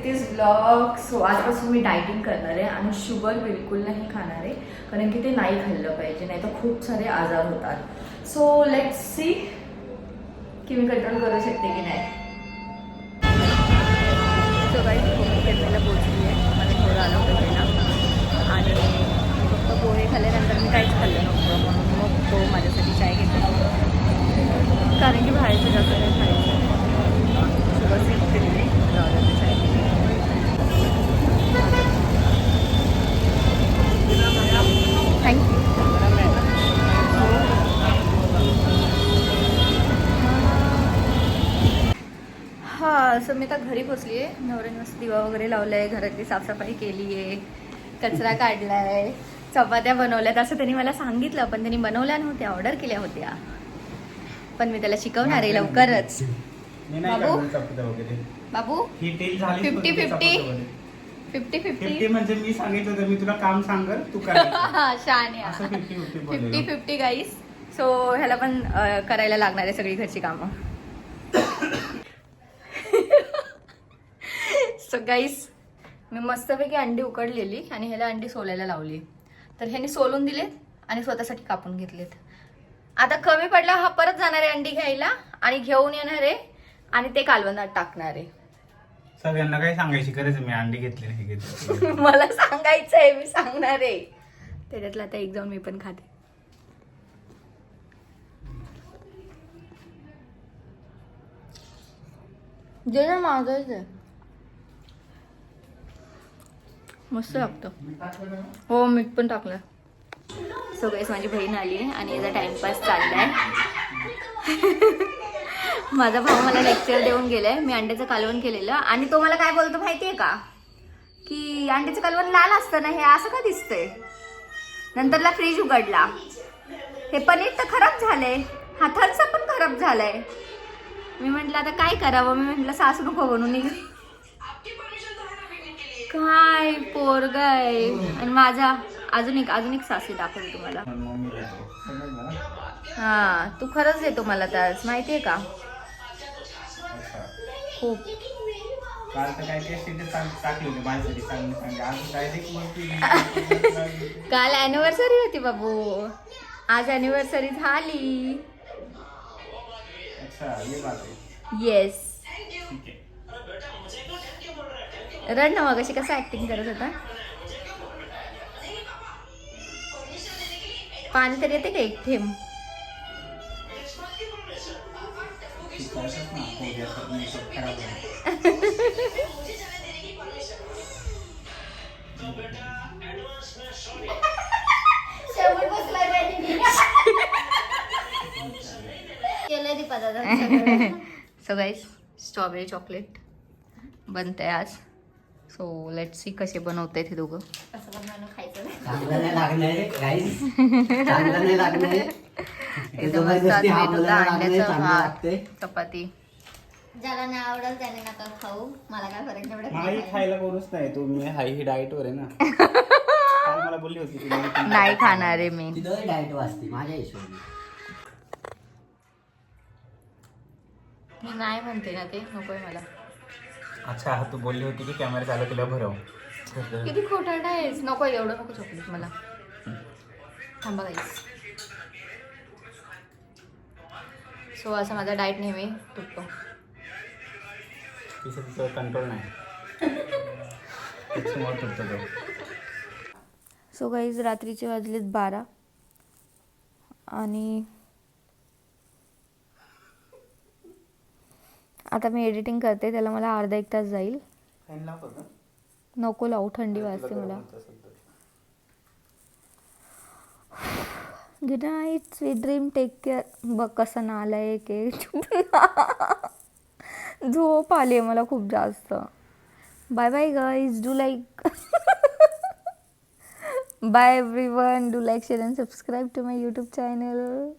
प्रीतीज blog. So आजपासून मी dieting करणार आहे आणि शुगर बिलकुल नाही खाणार आहे, कारण की ते नाही खाल्लं पाहिजे, नाही तर खूप सारे आजार होतात. सो लेट्स सी की मी कंट्रोल करू शकते की नाही. सो काही केरळला पोहोचली आहे, मला थोडं आलं होतं घ्यायला आणि मी फक्त पोहे खाल्ल्यानंतर मी काहीच खाल्लं नव्हतं, म्हणून मग तो माझ्यासाठी चाय घेतला, कारण की बाहेरचं जास्त काही खायचं शुगर सीट केलेली चाय. थँक्यू. हां, असं मी तर घरी पोचली आहे. नवऱ्याने मस्त दिवा वगैरे लावला आहे, घरातली साफसफाई केली आहे, कचरा काढला आहे, चपात्या बनवल्यात असं त्यांनी मला सांगितलं, पण त्यांनी बनवल्या नव्हत्या, ऑर्डर केल्या होत्या. पण मी त्याला शिकवणार आहे लवकरच. बाबू बाबू 50-50 म्हणजे मी सांगितलं तर मी तुला काम सांगल तू करायचं. छान आहे. 50-50 गाईस. सो ह्याला पण करायला लागणार आहे सगळी घरची कामं. सो गाईस, मी मस्तपैकी अंडी उकडलेली आणि ह्याला अंडी सोलायला लावली, तर ह्याने सोलून दिलेत आणि स्वतःसाठी कापून घेतलेत. आता कमी पडला हा परत जाणार आहे अंडी घ्यायला आणि घेऊन येणार आहे आणि ते कालवणात टाकणार आहे. सगळ्यांना काय सांगायची गरज आहे, मी अंडी घेतली. मला सांगायचं आहे, मी सांगणार आहे. त्याच्यातलं आता एक जाऊन मी पण खाते. जे ना मागायचं मस्त लागतं. हो, मीठ पण टाकलं. सो गाईस, माझी बहीण आली आहे आणि याचा टाइमपास चाललाय. माझा भाऊ मला लेक्चर देऊन गेलाय. मी अंड्याचं कालवण केलेलं आणि तो मला काय बोलतो माहितीये का, की अंड्याचं कालवण लाल असतं ना, हे असं का दिसतंय. नंतरला फ्रीज उघडला, हे पनीर तर खराब झालंय, हा थरचा पण खराब झालाय. मी म्हंटल आता काय करावं. मी म्हंटल सासू नको बनून निघ. काय पोरगा आहे. आणि माझा अजून एक सासू दाखवली तुम्हाला. हा, तू खरंच देतो मला त्रास, माहितीये का. खूप काल अॅनिव्हर्सरी होती बाबू, आज अॅनिव्हर्सरी झाली. येस. रड ना, मग अशी कसं ऍक्टिंग करत होता. पाणी तरी येते का एक थेंब. सो गाईस, स्ट्रॉबेरी चॉकलेट बनतंय आज. सो लेट्स सी कसे बनवतायत हे दोघं. कसं बनवणं खायचं अंड्याचं भात, चपाती. ज्याला नाही आवडेल त्याने नका खाऊ, मला काय फरक नाही पडत. मला खायला कोणच नाही, तुम्ही हाय डाएट वर आहे ना. मला बोलली होती नाही खाणार आहे मी. डाएट वाजते माझ्या हिशोबाने. मी नाही म्हणते ना, ते नकोय मला. अच्छा, तू बोलली होती की कॅमेरा चालू केला भरव. किती खोटारडा आहेस. नको, एवढं नको चॉकलेट मला. थांबा गाईस. सो असं माझा डाएट नेहमी तुटतो. तिचं कंट्रोल नाही. सो गाईज, रात्रीचे वाजलेत 12 आणि आता मी एडिटिंग करते. त्याला मला अर्धा एक तास जाईल. नको लावू, थंडी वाजते मला. Good night, sweet dream, take care. बघ कसं नालाय की झोप आली आहे मला खूप जास्त. Bye bye guys, do like. Bye everyone, do like, share and subscribe to my YouTube channel.